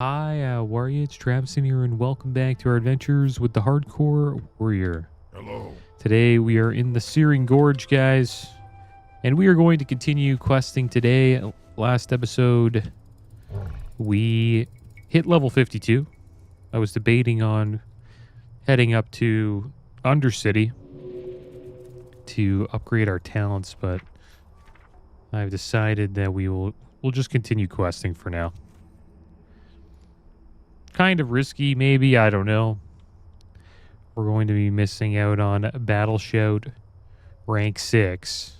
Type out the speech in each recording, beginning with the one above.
Hi, Warrior, it's Travis in here, and welcome back to our adventures with the Hardcore Warrior. Hello. Today we are in the Searing Gorge, guys, and we are going to continue questing today. Last episode, we hit level 52. I was debating on heading up to Undercity to upgrade our talents, but I've decided that we'll just continue questing for now. Kind of risky, maybe. I don't know. We're going to be missing out on Battle Shout rank 6,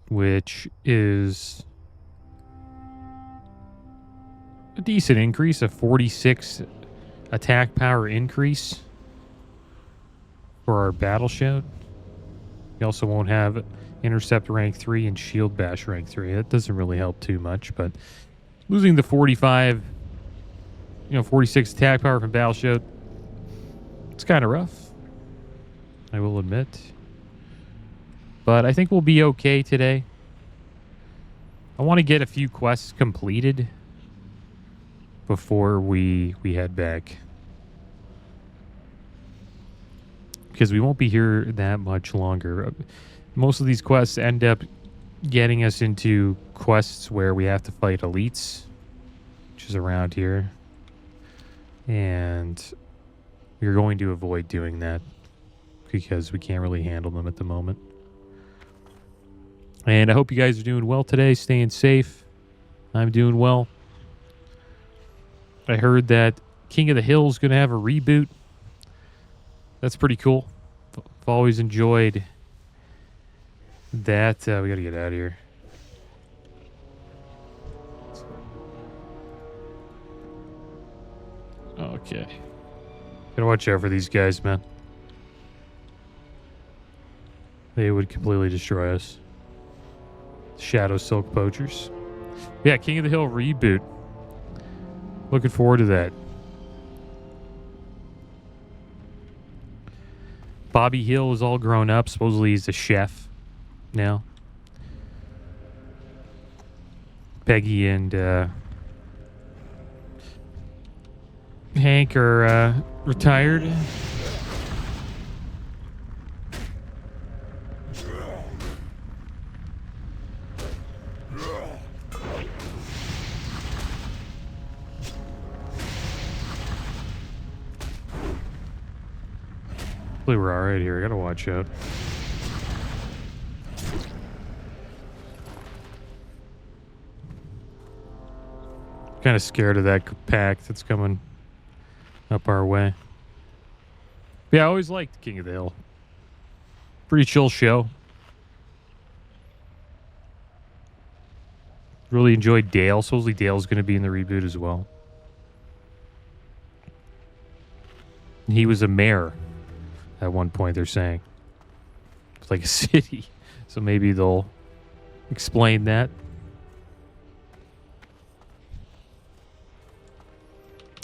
which is a decent increase, a 46 attack power increase for our Battle Shout. We also won't have Intercept rank 3 and Shield Bash rank 3. That doesn't really help too much, but losing the 46 attack power from Battle Shout, it's kind of rough, I will admit. But I think we'll be okay today. I want to get a few quests completed before we head back, because we won't be here that much longer. Most of these quests end up getting us into quests where we have to fight elites, which is around here, and we're going to avoid doing that because we can't really handle them at the moment. And I hope you guys are doing well today, staying safe. I'm doing well. I heard that King of the Hill is going to have a reboot. That's pretty cool. I've always enjoyed that. We got to get out of here. Okay. Gotta watch out for these guys, man. They would completely destroy us. Shadow Silk Poachers. Yeah, King of the Hill reboot. Looking forward to that. Bobby Hill is all grown up. Supposedly he's a chef now. Peggy and Hank are retired. Hopefully we're alright here. I gotta watch out. Kind of scared of that pack that's coming up our way. But yeah, I always liked King of the Hill. Pretty chill show. Really enjoyed Dale. Supposedly Dale's going to be in the reboot as well. He was a mayor at one point, they're saying. It's like a city. So maybe they'll explain that.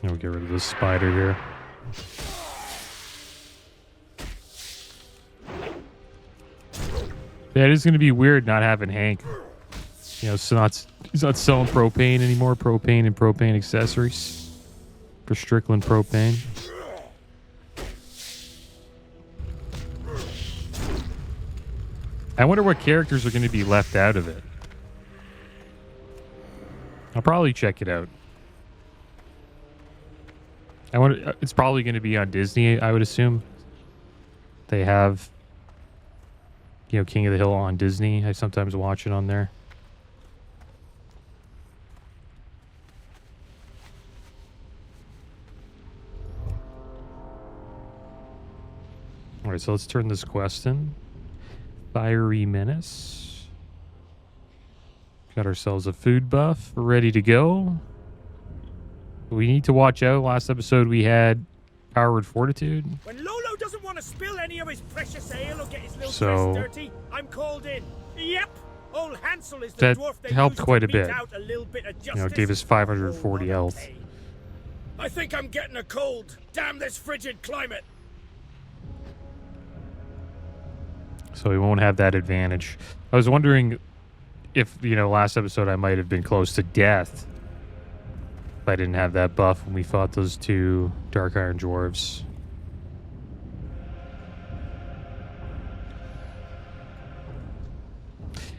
We'll get rid of this spider here. Yeah, it is going to be weird not having Hank. You know, so he's not selling propane anymore. Propane and propane accessories for Strickland Propane. I wonder what characters are going to be left out of it. I'll probably check it out. I wonder. It's probably going to be on Disney, I would assume. They have, King of the Hill on Disney. I sometimes watch it on there. All right, so let's turn this quest in. Fiery Menace. Got ourselves a food buff. We're ready to go. We need to watch out. Last episode we had Powered Fortitude. When Lolo doesn't want to spill any of his precious ale or get his little dress dirty, I'm called in. Yep, old Hansel is the dwarf that helped quite a beat bit. Out a little bit of justice. Gave us 540 health. I think I'm getting a cold. Damn this frigid climate. So we won't have that advantage. I was wondering if, you know, last episode I might have been close to death if I didn't have that buff when we fought those two Dark Iron Dwarves.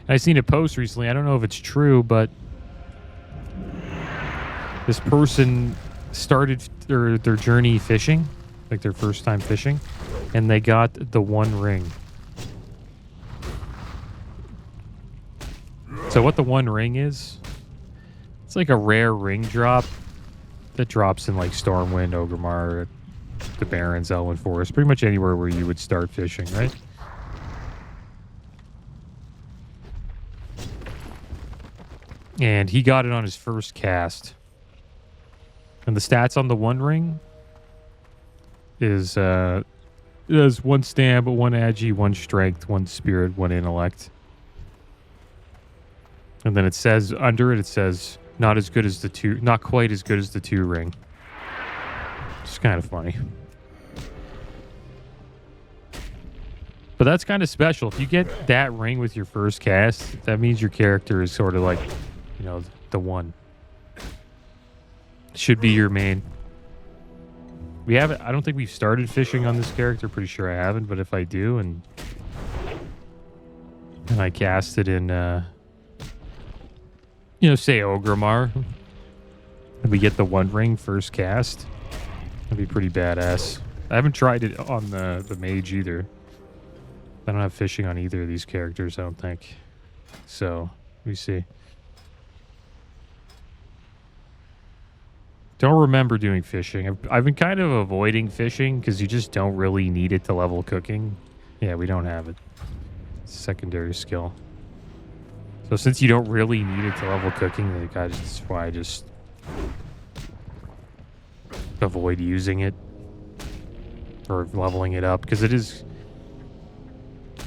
I seen a post recently, I don't know if it's true, but this person started their journey fishing, like their first time fishing, and they got the one ring. So what the one ring is, it's like a rare ring drop that drops in like Stormwind, Orgrimmar, the Barrens, Elwyn Forest, pretty much anywhere where you would start fishing, right? And he got it on his first cast. And the stats on the one ring is it has 1 stamp, 1 agi, 1 strength, 1 spirit, 1 intellect. And then it says under it, it says not as good as the 2, not quite as good as the 2 ring. It's kind of funny. But that's kind of special. If you get that ring with your first cast, that means your character is sort of like, you know, the one. Should be your main. We haven't, I don't think we've started fishing on this character. Pretty sure I haven't, but if I do and I cast it in, you know, say Orgrimmar, and we get the one ring first cast, that'd be pretty badass. I haven't tried it on the mage either. I don't have fishing on either of these characters, I don't think. So, let me see. Don't remember doing fishing. I've been kind of avoiding fishing because you just don't really need it to level cooking. Yeah, we don't have it. Secondary skill. So since you don't really need it to level cooking, like that's why I just avoid using it or leveling it up, because it is,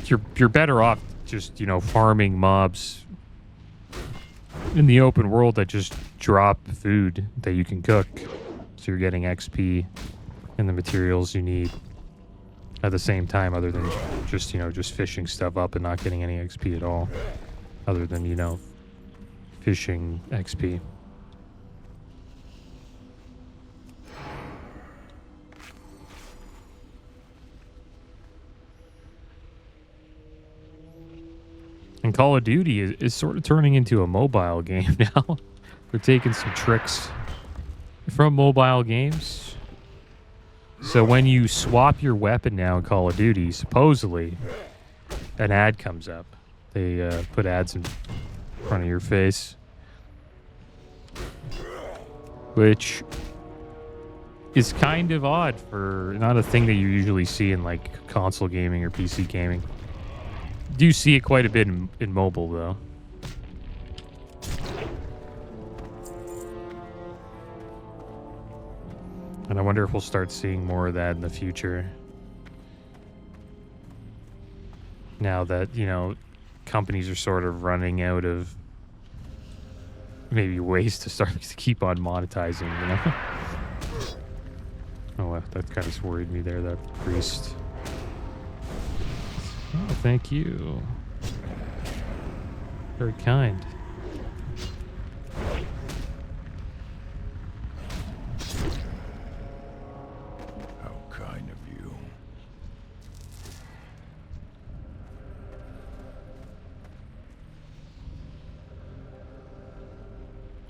you're better off just, you know, farming mobs in the open world that just drop food that you can cook, so you're getting XP and the materials you need at the same time, other than just, you know, just fishing stuff up and not getting any XP at all, other than, you know, fishing XP. And Call of Duty is sort of turning into a mobile game now. We're taking some tricks from mobile games. So when you swap your weapon now in Call of Duty, supposedly an ad comes up. They put ads in front of your face, which is kind of odd for not a thing that you usually see in like console gaming or PC gaming. Do see it quite a bit in mobile, though. And I wonder if we'll start seeing more of that in the future. Now that, you know, companies are sort of running out of maybe ways to start to keep on monetizing, you know? Oh, that kind of worried me there, that priest. Oh, thank you. Very kind. How kind of you.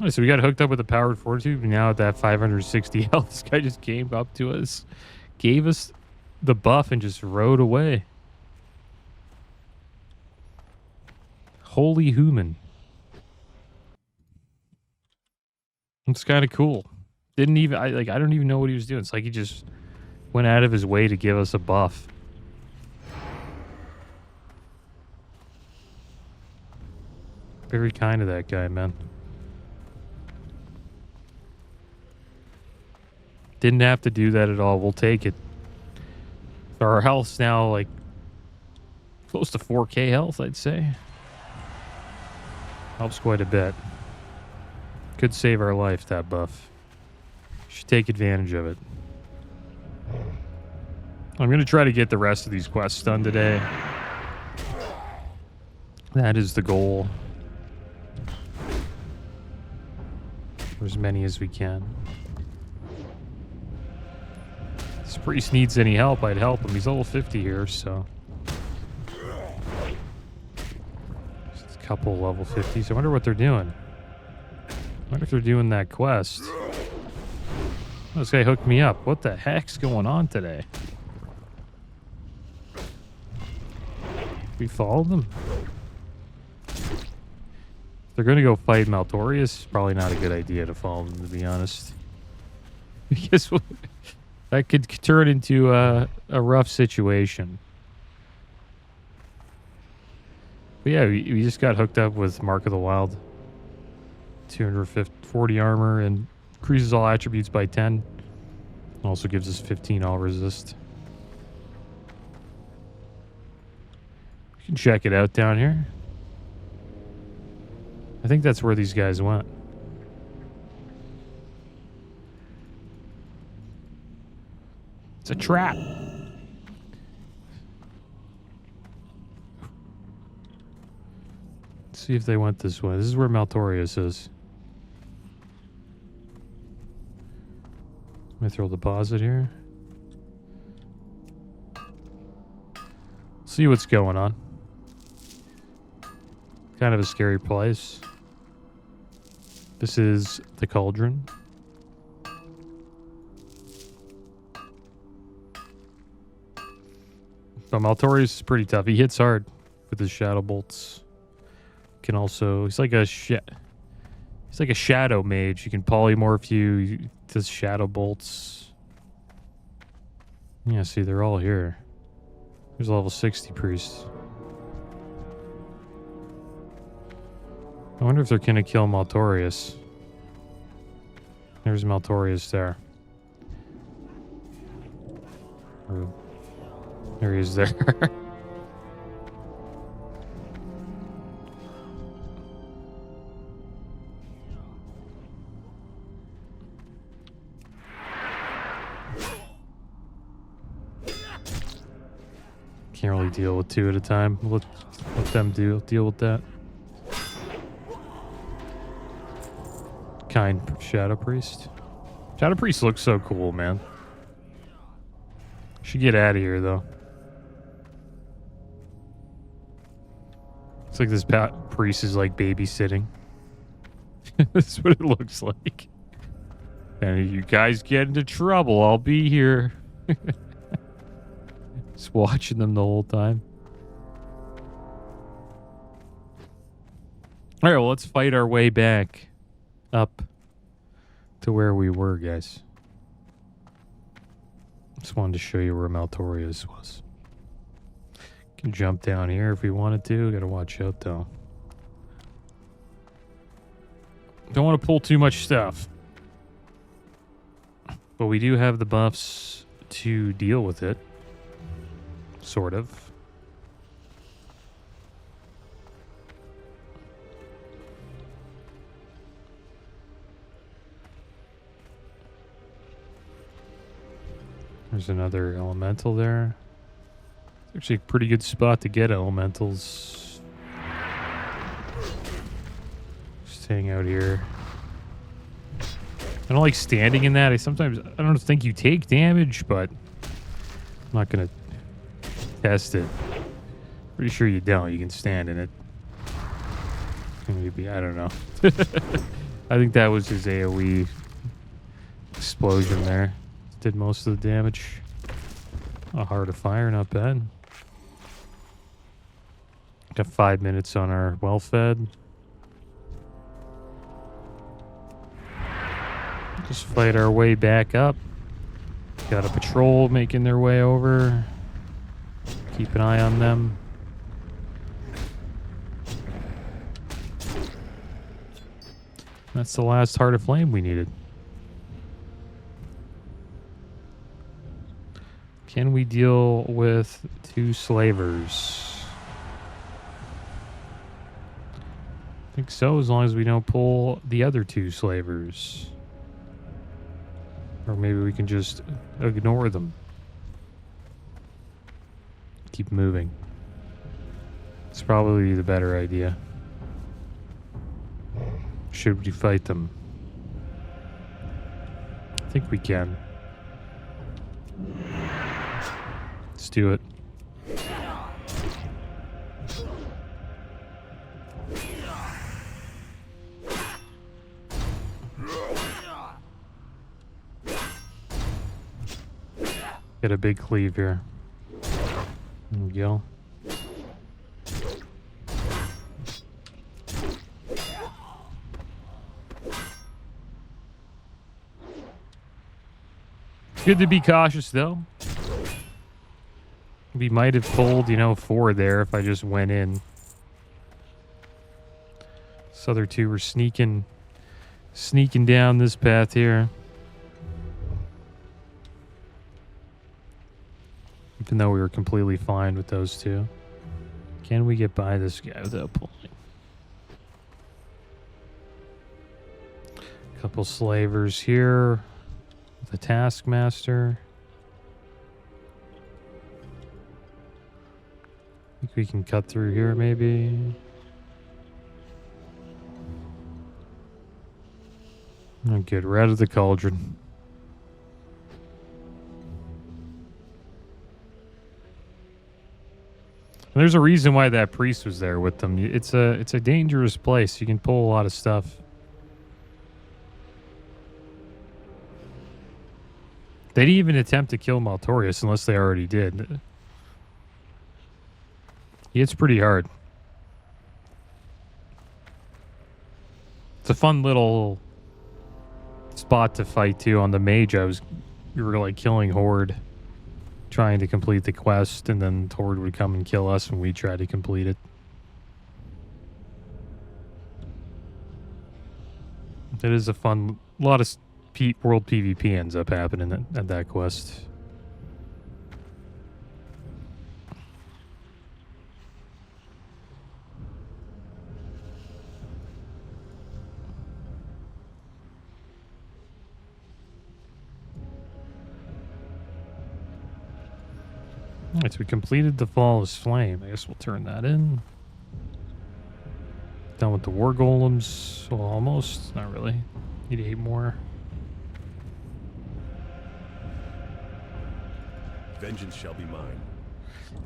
Oh, so we got hooked up with a powered fortitude. Now at that 560 health, this guy just came up to us, gave us the buff, and just rode away. Holy human. It's kind of cool. Didn't even, I don't even know what he was doing. It's like he just went out of his way to give us a buff. Very kind of that guy, man. Didn't have to do that at all. We'll take it. Our health's now like close to 4K health, I'd say. Helps quite a bit. Could save our life, that buff. Should take advantage of it. I'm going to try to get the rest of these quests done today. That is the goal. Or as many as we can. If this priest needs any help, I'd help him. He's level 50 here, so. Just a couple level 50s. I wonder what they're doing. I wonder if they're doing that quest. Oh, this guy hooked me up. What the heck's going on today? We followed them? If they're going to go fight Maltorius, probably not a good idea to follow them, to be honest. Because that could turn into a rough situation. But yeah, we just got hooked up with Mark of the Wild. 240 armor and increases all attributes by 10. Also gives us 15 all resist. You can check it out down here. I think that's where these guys went. It's a trap. Let's see if they went this way. This is where Maltorius is. Let me throw a deposit here. See what's going on. Kind of a scary place. This is the cauldron. So Maltorius is pretty tough. He hits hard with his shadow bolts. Can also, he's like a shadow mage. You can polymorph you. Does shadow bolts. Yeah, see, they're all here. There's a level 60 priest. I wonder if they're gonna kill Maltorius. There's Maltorius there. Or, there he is there. Can't really deal with two at a time. Let them deal with that. Kind Shadow Priest. Shadow Priest looks so cool, man. Should get out of here, though. It's like this priest is like babysitting. That's what it looks like. And if you guys get into trouble, I'll be here. Just watching them the whole time. Alright, well, let's fight our way back up to where we were, guys. Just wanted to show you where Maltorius was. Can jump down here if we wanted to. Gotta watch out, though. Don't want to pull too much stuff. But we do have the buffs to deal with it. Sort of. There's another elemental there. It's actually a pretty good spot to get elementals. Just hang out here. I don't like standing in that. I don't think you take damage, but I'm not gonna test it. Pretty sure you don't. You can stand in it. Maybe, I don't know. I think that was his AoE explosion there. Did most of the damage. A heart of fire, not bad. Got 5 minutes on our well-fed. Just fight our way back up. Got a patrol making their way over. Keep an eye on them. That's the last Heart of Flame we needed. Can we deal with 2 slavers? I think so, as long as we don't pull the other 2 slavers. Or maybe we can just ignore them. Keep moving. It's probably the better idea. Should we fight them? think we can. Let's do it. Get a big cleave here. There we go. Good to be cautious, though. We might have pulled, you know, 4 there if I just went in. This other 2 were sneaking down this path here. Even though we were completely fine with those 2. Can we get by this guy without pulling? Couple slavers here. The Taskmaster. I think we can cut through here, maybe. And get rid of the cauldron. And there's a reason why that priest was there with them. It's a dangerous place. You can pull a lot of stuff. They didn't even attempt to kill Maltorius unless they already did. It's pretty hard. It's a fun little spot to fight too. On the mage, we were like killing Horde, trying to complete the quest, and then Horde would come and kill us when we tried to complete it. It is a fun, a lot of world PvP ends up happening at that quest. Alright, so we completed the Flawless Flame. I guess we'll turn that in. Done with the War Golems. Well, almost. Not really. Need 8 more. Vengeance shall be mine.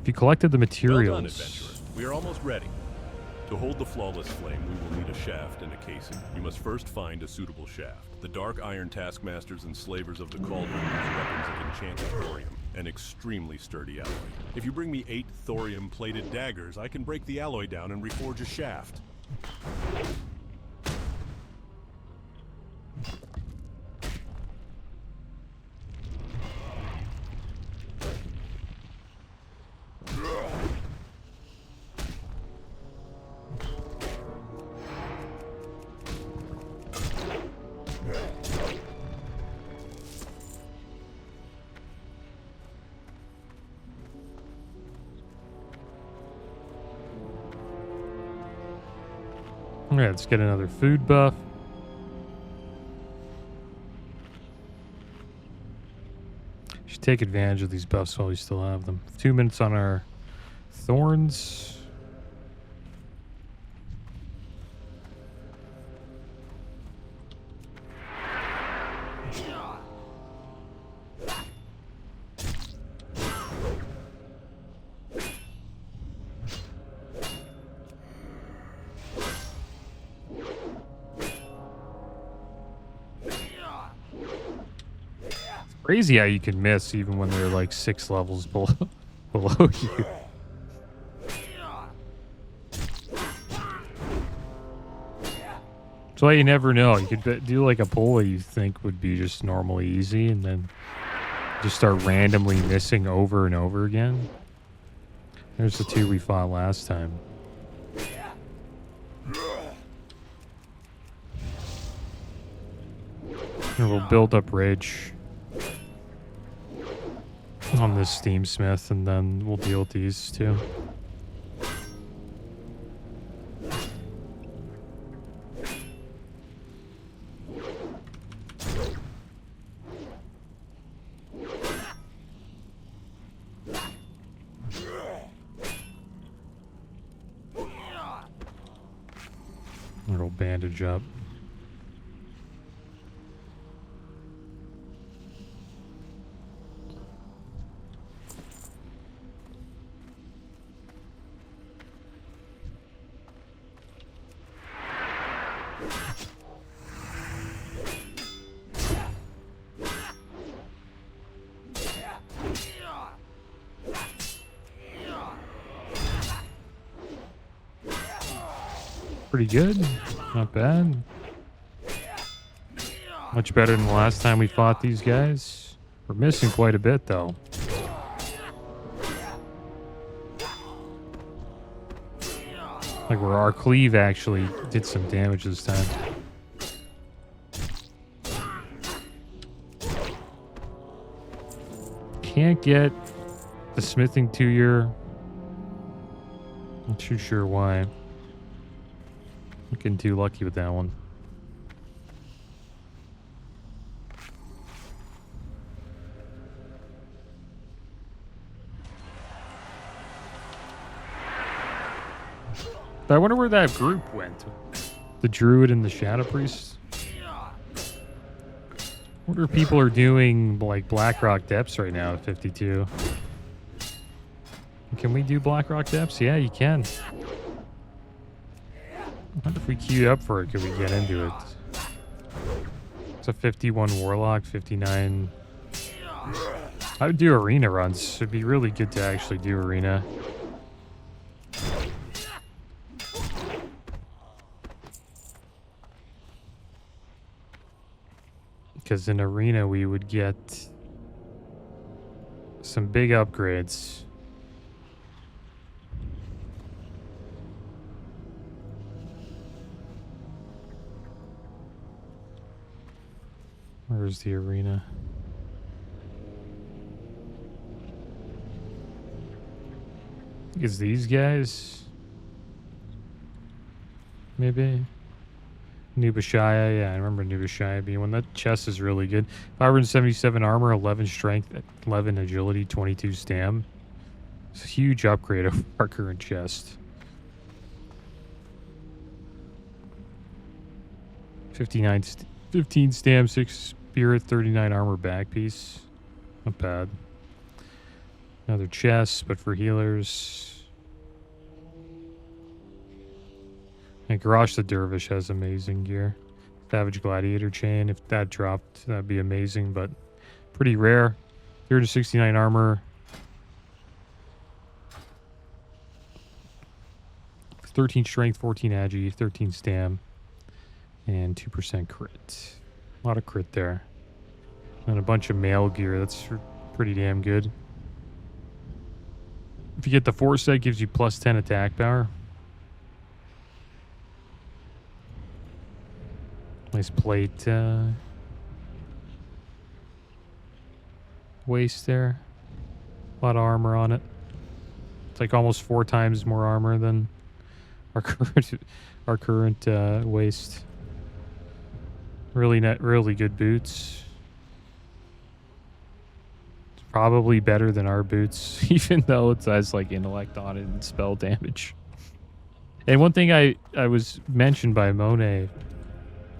If you collected the materials... Well done, adventurer. We are almost ready. To hold the Flawless Flame, we will need a shaft and a casing. You must first find a suitable shaft. The Dark Iron Taskmasters and Slavers of the Cauldron use weapons of enchanted thorium, an extremely sturdy alloy. If you bring me 8 thorium-plated daggers, I can break the alloy down and reforge a shaft. Yeah, let's get another food buff. Should take advantage of these buffs while we still have them. 2 minutes on our thorns. Crazy how you can miss even when they're like 6 levels below you. That's why you never know. You could do like a pull that you think would be just normally easy, and then just start randomly missing over and over again. There's the 2 we fought last time. And we'll build up rage on this Steamsmith, and then we'll deal with these 2. It'll bandage up. Pretty good. Not bad. Much better than the last time we fought these guys. We're missing quite a bit, though. Like where our cleave actually did some damage this time. Can't get the smithing 2-year. Not too sure why. Getting too lucky with that one. I wonder where that group went. The druid and the shadow priest. I wonder if people are doing like Blackrock depths right now at 52. Can we do Blackrock depths? Yeah, you can. I wonder if we queue up for it, could we get into it? It's a 51 warlock, 59. I would do arena runs. It'd be really good to actually do arena. Because in arena we would get some big upgrades. Where's the arena? I think it's these guys. Maybe. Nubashaya, yeah, I remember Nubashaya being one. That chest is really good. 577 armor, 11 strength, 11 agility, 22 stam. It's a huge upgrade of our current chest. 15 stam, 6 spirit, 39 armor back piece. Not bad. Another chest, but for healers. And Garrosh the Dervish has amazing gear. Savage Gladiator chain, if that dropped, that'd be amazing, but pretty rare. 369 armor. 13 strength, 14 agi, 13 stam, and 2% crit. A lot of crit there. And a bunch of mail gear, that's pretty damn good. If you get the foresight, it gives you plus 10 attack power. Nice plate waist there. A lot of armor on it. It's like almost 4 times more armor than our current waist. Really good boots. It's probably better than our boots, even though it has like intellect on it and spell damage. And one thing I was mentioned by Monet.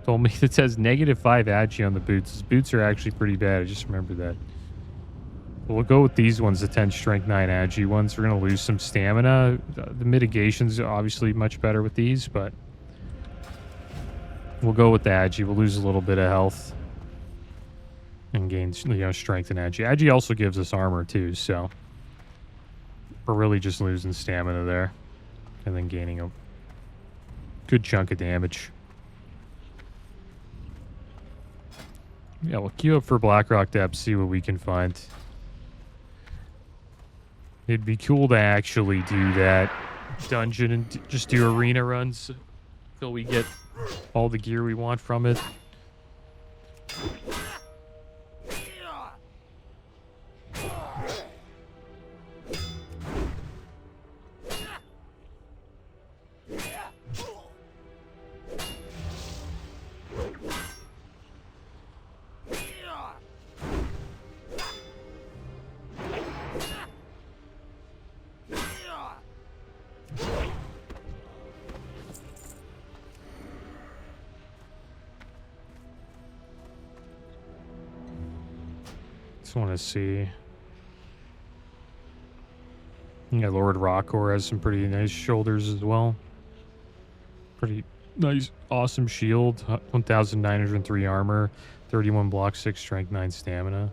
Told me it says -5 agi on the boots. His boots are actually pretty bad. I just remember that. But we'll go with these ones, the 10 strength, 9 agi ones. We're going to lose some stamina. The mitigation's obviously much better with these, but we'll go with the agi. We'll lose a little bit of health and gain, strength and agi. Agi also gives us armor too, so we're really just losing stamina there and then gaining a good chunk of damage. Yeah, we'll queue up for Blackrock Depths, see what we can find. It'd be cool to actually do that dungeon and just do arena runs until we get all the gear we want from it. Just want to see. Yeah, Lord Rockor has some pretty nice shoulders as well. Pretty nice, awesome shield. 1,903 armor, 31 block, 6 strength, 9 stamina.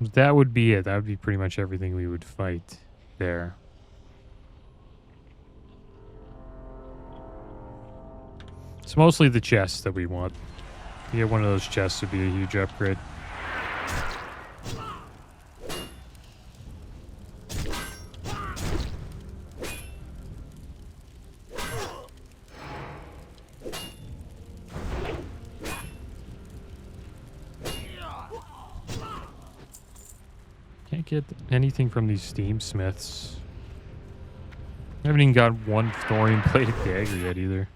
But that would be it. That would be pretty much everything we would fight there. It's mostly the chests that we want. To get one of those chests would be a huge upgrade. Can't get anything from these steam smiths. I haven't even got one thorium plated dagger yet either.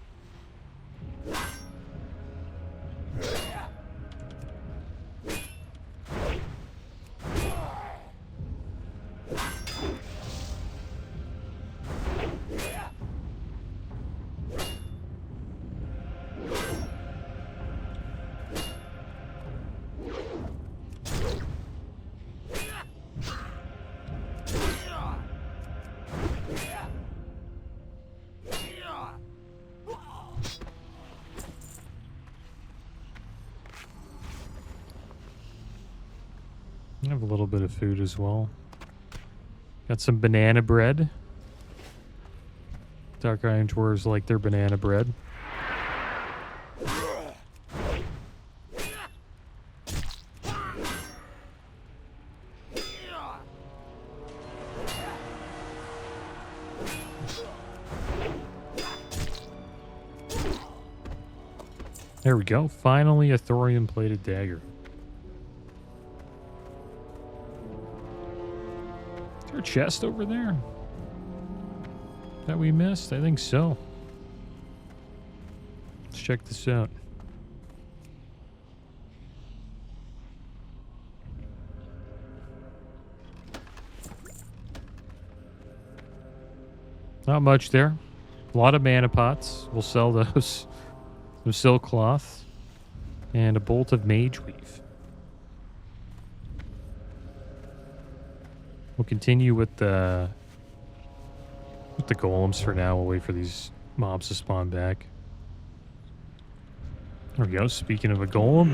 I have a little bit of food as well. Got some banana bread. Dark Iron Dwarves like their banana bread. There we go. Finally a thorium plated dagger. Is there a chest over there that we missed? I think so. Let's check this out. Not much there. A lot of mana pots. We'll sell those. Some silk cloth. And a bolt of mage weave. We'll continue with the golems for now. We'll wait for these mobs to spawn back. There we go. Speaking of a golem,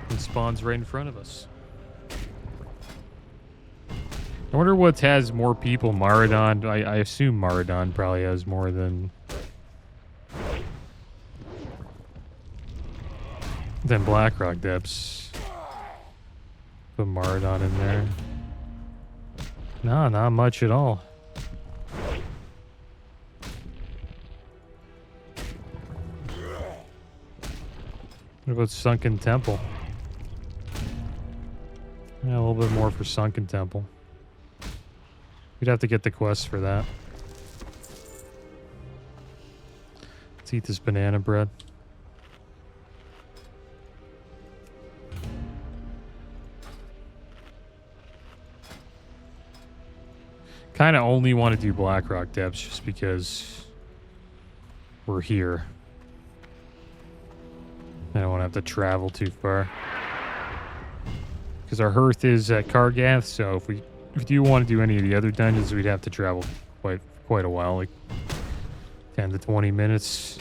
it spawns right in front of us. I wonder what has more people. Maradon. I assume Maradon probably has more than Blackrock Depths. Put Maradon in there. No, not much at all. What about Sunken Temple? Yeah, a little bit more for Sunken Temple. We'd have to get the quest for that. Let's eat this banana bread. Kind of only want to do Blackrock Depths just because we're here. I don't want to have to travel too far. Because our hearth is at Kargath, so if we do want to do any of the other dungeons, we'd have to travel quite a while, like 10 to 20 minutes.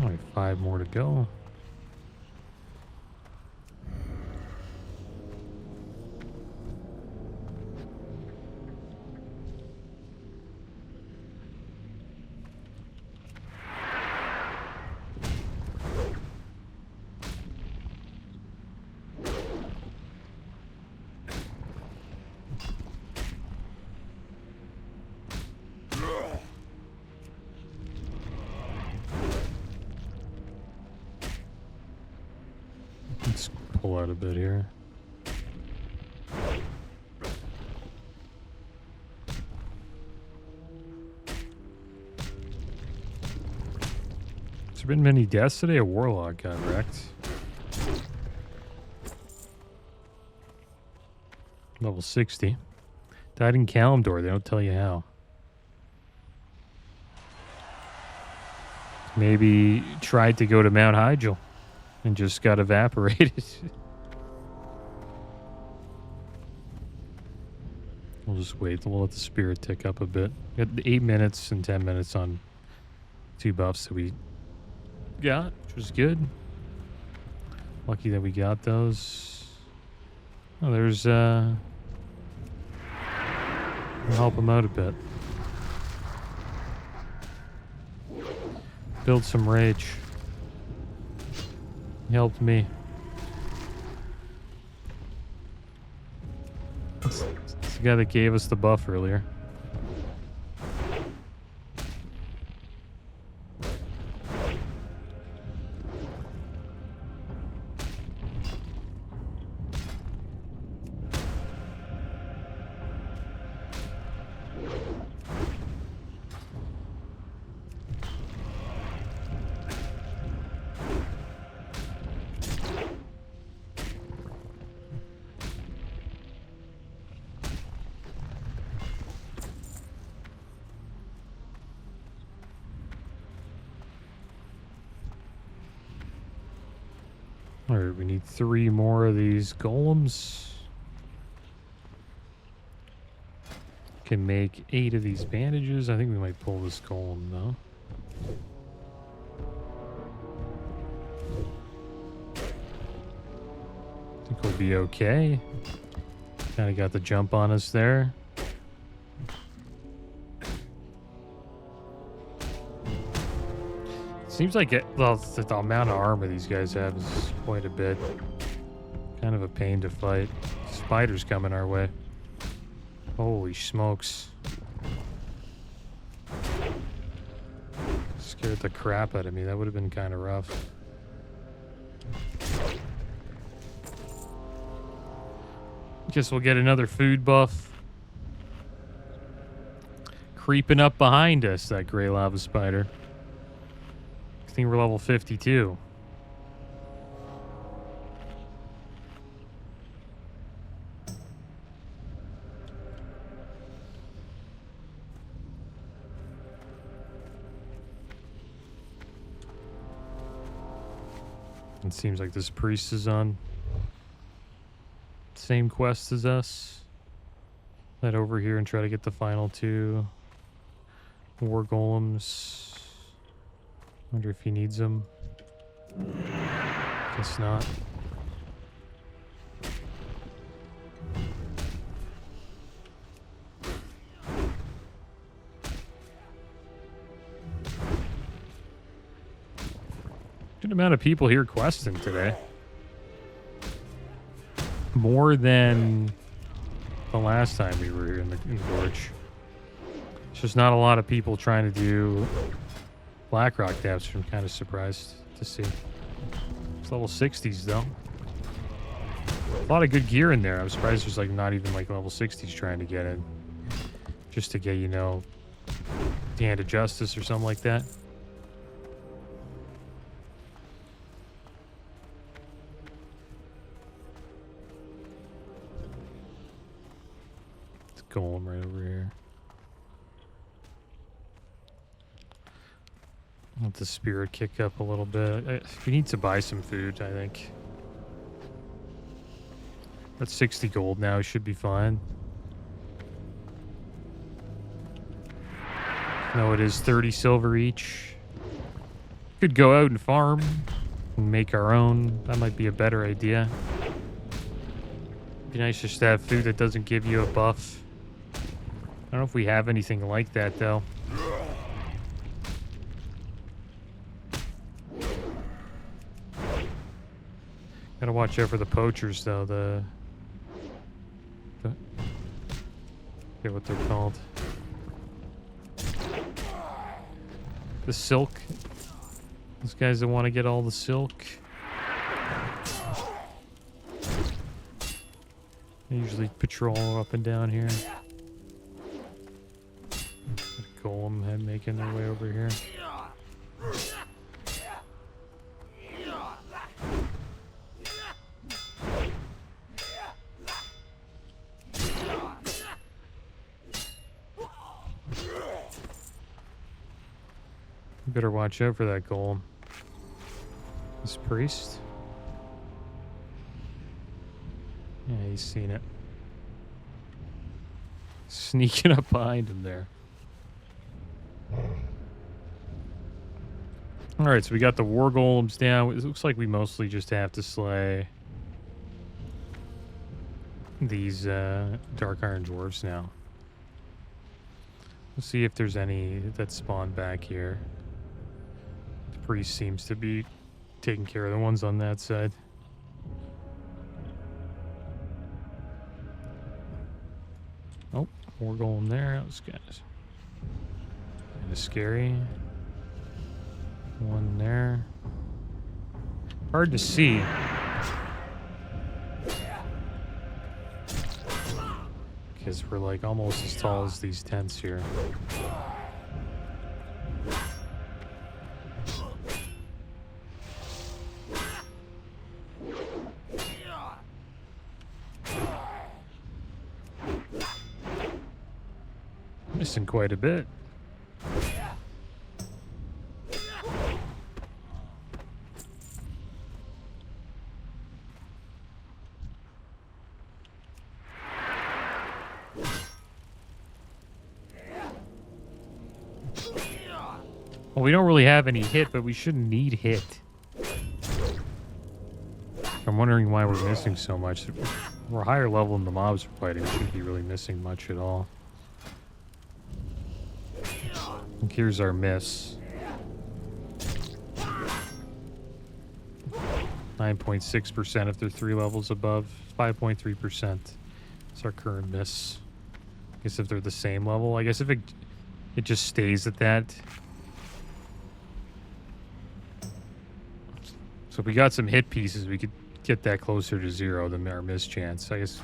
Only 5 more to go. Let's pull out a bit here. Has there been many deaths today? A warlock got wrecked. Level 60. Died in Kalimdor. They don't tell you how. Maybe tried to go to Mount Hyjal and just got evaporated. We'll just wait. We'll let the spirit tick up a bit. Got 8 minutes and 10 minutes on 2 buffs that we got, which was good. Lucky that we got those. Oh, there's I'll help him out a bit. Build some rage. He helped me. It's the guy that gave us the buff earlier. Alright, we need 3 more of these golems. Can make 8 of these bandages. I think we might pull this golem though. I think we'll be okay. Kind of got the jump on us there. Seems like the amount of armor these guys have is quite a bit. Kind of a pain to fight. Spiders coming our way. Holy smokes. Scared the crap out of me. That would have been kind of rough. Guess we'll get another food buff. Creeping up behind us, that gray lava spider. I think we're level 52. It seems like this priest is on same quest as us. Head over here and try to get the final 2 war golems. Wonder if he needs them. Guess not. Good amount of people here questing today. More than the last time we were here in the gorge. It's just not a lot of people trying to do Blackrock depths, which I'm kind of surprised to see. It's level 60s though. A lot of good gear in there. I'm surprised there's like not even like level 60s trying to get in. Just to get, you know, the Hand of Justice or something like that. It's a golem right over here. Let the spirit kick up a little bit. We need to buy some food, I think. That's 60 gold now. Should be fine. No, it is 30 silver each. Could go out and farm and make our own. That might be a better idea. Be nice just to have food that doesn't give you a buff. I don't know if we have anything like that, though. Gotta watch out for the poachers, though. I forget what they're called. The silk. Those guys that want to get all the silk. They usually patrol up and down here. Golem head making their way over here. Better watch out for that golem. This priest. Yeah, he's seen it. Sneaking up behind him there. Alright, so we got the war golems down. It looks like we mostly just have to slay these dark iron dwarves now. We'll see if there's any that spawn back here. The priest seems to be taking care of the ones on that side. Oh, more golem there. Those guys. Kind of scary. One there. Hard to see. Because we're like almost as tall as these tents here. Missing quite a bit. Well, we don't really have any hit, but we shouldn't need hit. I'm wondering why we're missing so much. We're higher level than the mobs we're fighting. We shouldn't be really missing much at all. And here's our miss. 9.6% if they're 3 levels above. 5.3% is our current miss. I guess if they're the same level. I guess if it just stays at that. So if we got some hit pieces, we could get that closer to 0 than our miss chance. I guess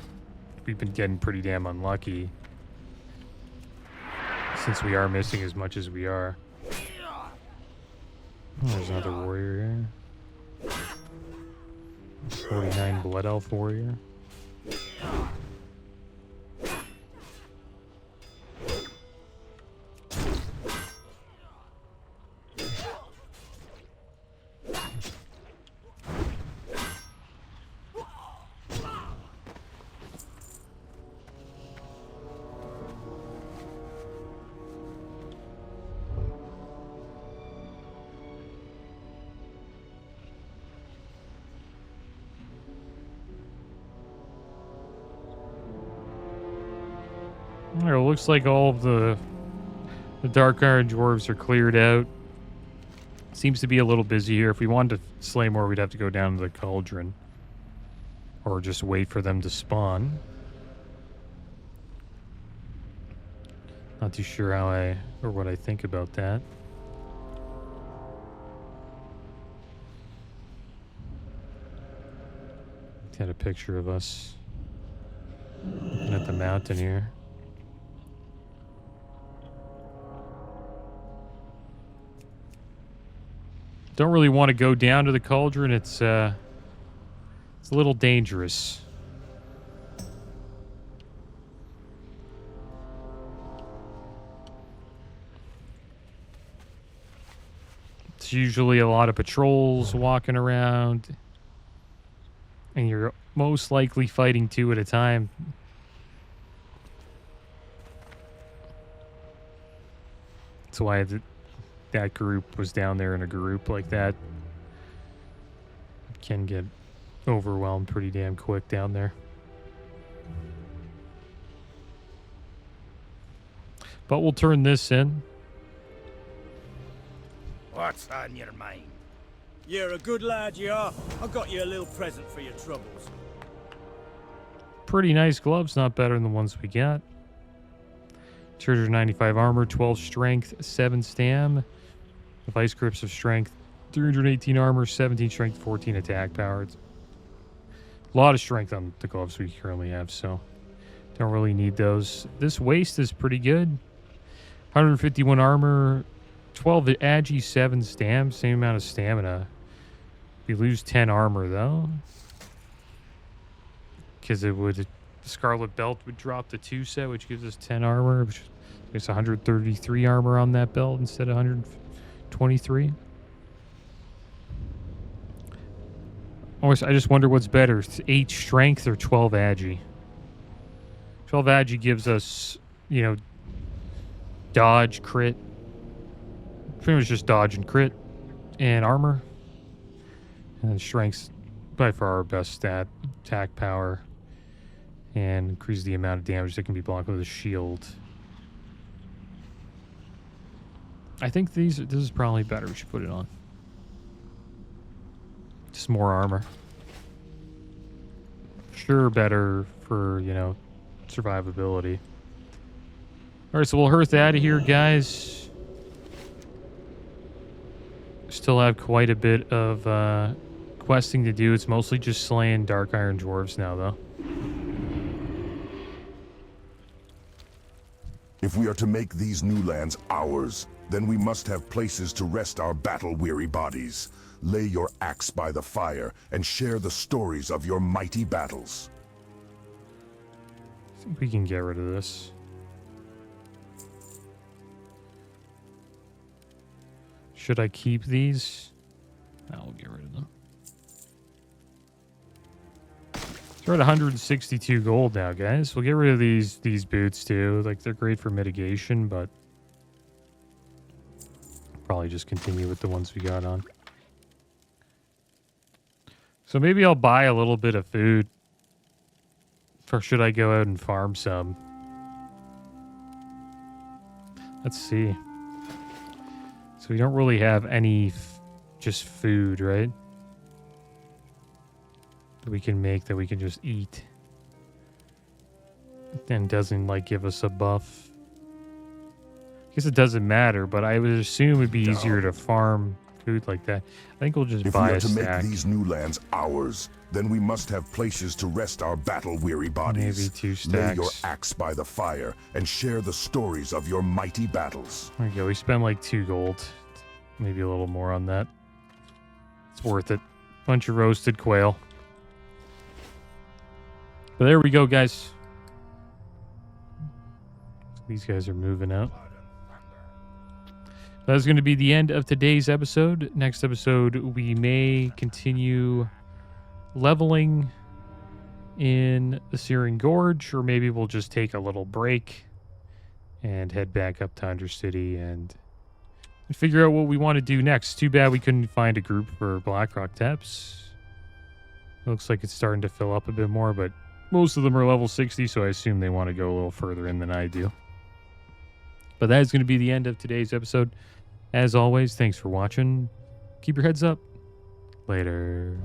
we've been getting pretty damn unlucky since we are missing as much as we are. Oh, there's another warrior here. 49 blood elf warrior. It looks like all of the dark iron dwarves are cleared out. Seems to be a little busy here. If we wanted to slay more, we'd have to go down to the cauldron. Or just wait for them to spawn. Not too sure how or what I think about that. Got a picture of us looking at the mountain here. Don't really want to go down to the cauldron. It's a little dangerous. It's usually a lot of patrols walking around, and you're most likely fighting 2 at a time. That's why that group was down there in a group like that. Can get overwhelmed pretty damn quick down there. But we'll turn this in. What's on your mind? You're a good lad, you are. I got you a little present for your troubles. Pretty nice gloves, not better than the ones we got. 295 armor, 12 strength, 7 stam. Vice grips of strength, 318 armor, 17 strength, 14 attack power. It's a lot of strength on the gloves we currently have, so don't really need those. This waist is pretty good. 151 armor, 12 agi, 7 stam, same amount of stamina. We lose 10 armor though, because the Scarlet Belt would drop the 2 set, which gives us 10 armor, which is 133 armor on that belt instead of 23. Always, I just wonder what's better, 8 strength or 12 agi. 12 agi gives us, you know, dodge, crit. Pretty much just dodge and crit and armor. And strength's by far our best stat. Attack power. And increase the amount of damage that can be blocked with a shield. I think this is probably better. We should put it on. Just more armor. Sure, better for, you know, survivability. Alright, so we'll hearth out of here, guys. Still have quite a bit of questing to do. It's mostly just slaying Dark Iron Dwarves now, though. If we are to make these new lands ours, then we must have places to rest our battle-weary bodies. Lay your axe by the fire and share the stories of your mighty battles. I think we can get rid of this. Should I keep these? No, we'll get rid of them. We're at 162 gold now, guys. We'll get rid of these boots too. Like, they're great for mitigation, but probably just continue with the ones we got on. So maybe I'll buy a little bit of food. Or should I go out and farm some? Let's see. So we don't really have any just food, right? That we can make, that we can just eat. And doesn't, like, give us a buff. I guess it doesn't matter, but I would assume it'd be easier to farm food like that. I think we'll just buy a If we are to stack. make these new lands ours, then we must have places to rest our battle-weary bodies. Maybe 2 stacks. Lay your axe by the fire and share the stories of your mighty battles. There we go. We spent like 2 gold. Maybe a little more on that. It's worth it. Bunch of roasted quail. But there we go, guys. These guys are moving out. That's going to be the end of today's episode. Next episode, we may continue leveling in the Searing Gorge, or maybe we'll just take a little break and head back up to Undercity and figure out what we want to do next. Too bad we couldn't find a group for Blackrock Depths. Looks like it's starting to fill up a bit more, but most of them are level 60, so I assume they want to go a little further in than I do. But that is going to be the end of today's episode. As always, thanks for watching. Keep your heads up. Later.